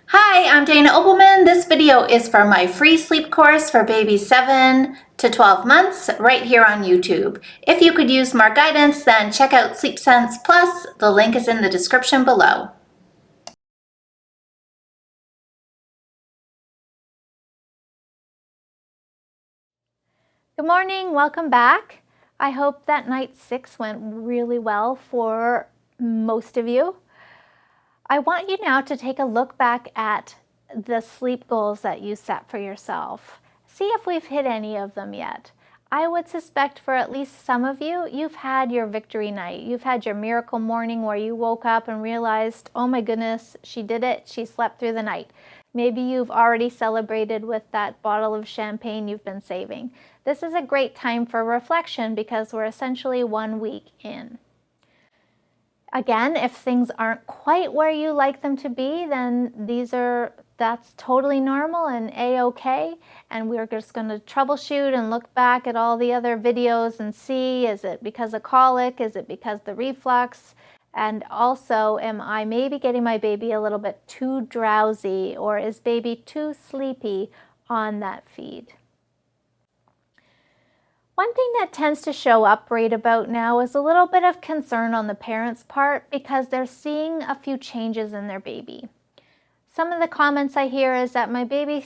Hi, I'm Dana Opelman. This video is for my free sleep course for babies 7 to 12 months right here on YouTube. If you could use more guidance, then check out Sleep Sense Plus. The link is in the description below. Good morning, welcome back. I hope that night 6 went really well for most of you. I want you now to take a look back at the sleep goals that you set for yourself. See if we've hit any of them yet. I would suspect for at least some of you, you've had your victory night. You've had your miracle morning where you woke up and realized, oh my goodness, she did it. She slept through the night. Maybe you've already celebrated with that bottle of champagne you've been saving. This is a great time for reflection because we're essentially 1 week in. Again, if things aren't quite where you like them to be, then that's totally normal and a-okay. And we're just going to troubleshoot and look back at all the other videos and see, is it because of colic? Is it because of the reflux? And also, am I maybe getting my baby a little bit too drowsy, or is baby too sleepy on that feed? One thing that tends to show up right about now is a little bit of concern on the parents' part because they're seeing a few changes in their baby. Some of the comments I hear is that my baby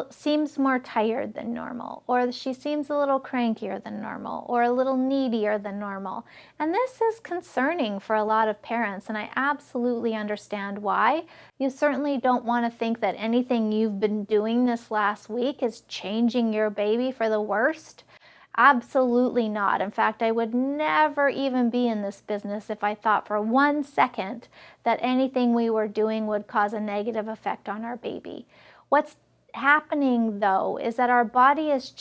seems more tired than normal, or she seems a little crankier than normal, or a little needier than normal. And this is concerning for a lot of parents, and I absolutely understand why. You certainly don't want to think that anything you've been doing this last week is changing your baby for the worst. Absolutely not. In fact, I would never even be in this business if I thought for 1 second that anything we were doing would cause a negative effect on our baby. What's happening though is that our body is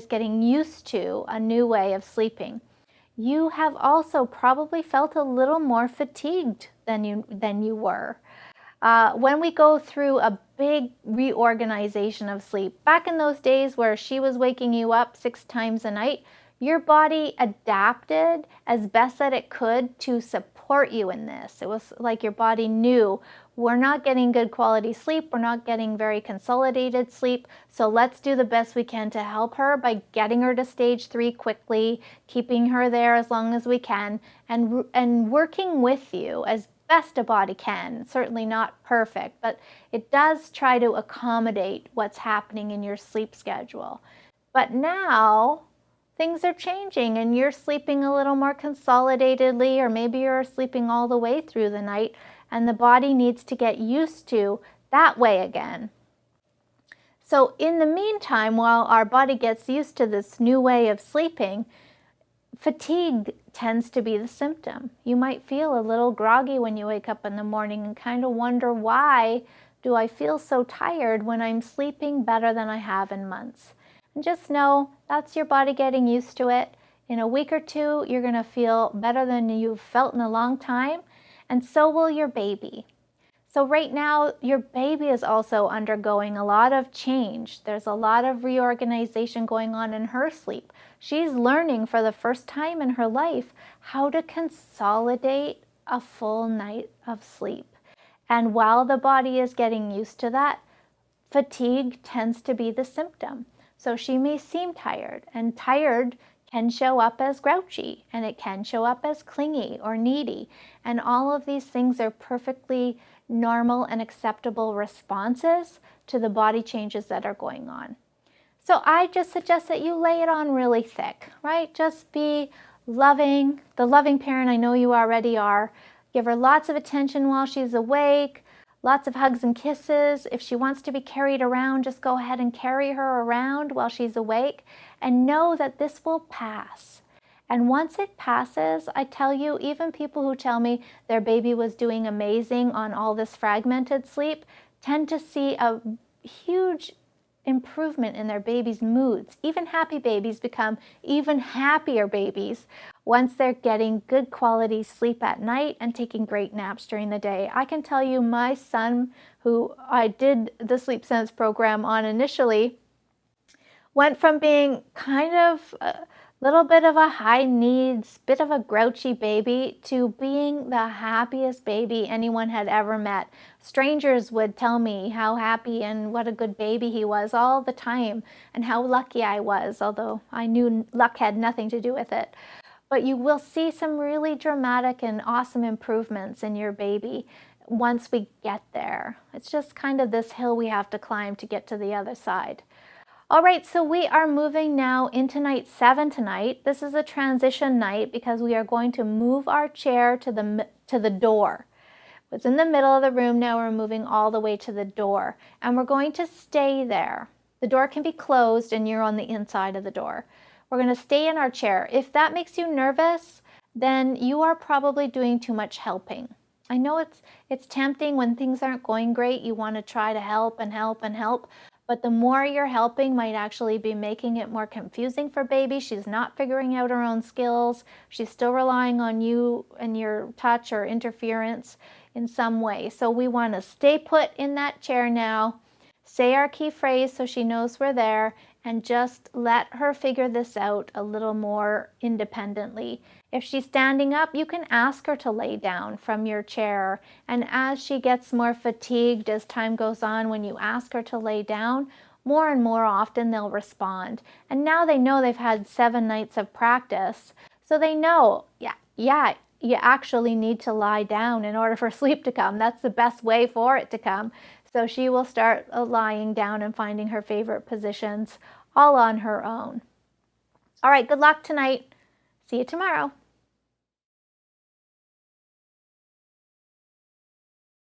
getting used to a new way of sleeping. You have also probably felt a little more fatigued than you were. When we go through a big reorganization of sleep, back in those days where she was waking you up 6 times a night, your body adapted as best that it could to support you in this. It was like your body knew, we're not getting good quality sleep, we're not getting very consolidated sleep, so let's do the best we can to help her by getting her to stage 3 quickly, keeping her there as long as we can, and working with you as best a body can. Certainly not perfect, but it does try to accommodate what's happening in your sleep schedule. But now things are changing and you're sleeping a little more consolidatedly, or maybe you're sleeping all the way through the night and the body needs to get used to that way again. So in the meantime, while our body gets used to this new way of sleeping, fatigue tends to be the symptom. You might feel a little groggy when you wake up in the morning and kind of wonder, why do I feel so tired when I'm sleeping better than I have in months? And just know that's your body getting used to it. In a week or two, you're going to feel better than you've felt in a long time, and so will your baby. So right now, your baby is also undergoing a lot of change. There's a lot of reorganization going on in her sleep. She's learning for the first time in her life how to consolidate a full night of sleep. And while the body is getting used to that, fatigue tends to be the symptom. So she may seem tired, and tired can show up as grouchy, and it can show up as clingy or needy. And all of these things are perfectly normal and acceptable responses to the body changes that are going on. So I just suggest that you lay it on really thick, right? Just be loving, the loving parent I know you already are. Give her lots of attention while she's awake, lots of hugs and kisses. If she wants to be carried around, just go ahead and carry her around while she's awake, and know that this will pass. And once it passes, I tell you, even people who tell me their baby was doing amazing on all this fragmented sleep tend to see a huge improvement in their baby's moods. Even happy babies become even happier babies once they're getting good quality sleep at night and taking great naps during the day. I can tell you, my son, who I did the Sleep Sense program on initially, went from being kind of little bit of a high needs, bit of a grouchy baby, to being the happiest baby anyone had ever met. Strangers would tell me how happy and what a good baby he was all the time, and how lucky I was, although I knew luck had nothing to do with it. But you will see some really dramatic and awesome improvements in your baby once we get there. It's just kind of this hill we have to climb to get to the other side. All right, so we are moving now into night 7 tonight. This is a transition night because we are going to move our chair to the door. It's in the middle of the room now. We're moving all the way to the door, and we're going to stay there. The door can be closed and you're on the inside of the door. We're going to stay in our chair. If that makes you nervous, then you are probably doing too much helping. I know it's tempting when things aren't going great. You want to try to help and help and help. But the more you're helping might actually be making it more confusing for baby. She's not figuring out her own skills. She's still relying on you and your touch or interference in some way. So we want to stay put in that chair now, say our key phrase so she knows we're there, and just let her figure this out a little more independently. If she's standing up, you can ask her to lay down from your chair. And as she gets more fatigued as time goes on, when you ask her to lay down, more and more often they'll respond. And now they know they've had 7 nights of practice. So they know, yeah, you actually need to lie down in order for sleep to come. That's the best way for it to come. So she will start lying down and finding her favorite positions all on her own. All right, good luck tonight. See you tomorrow.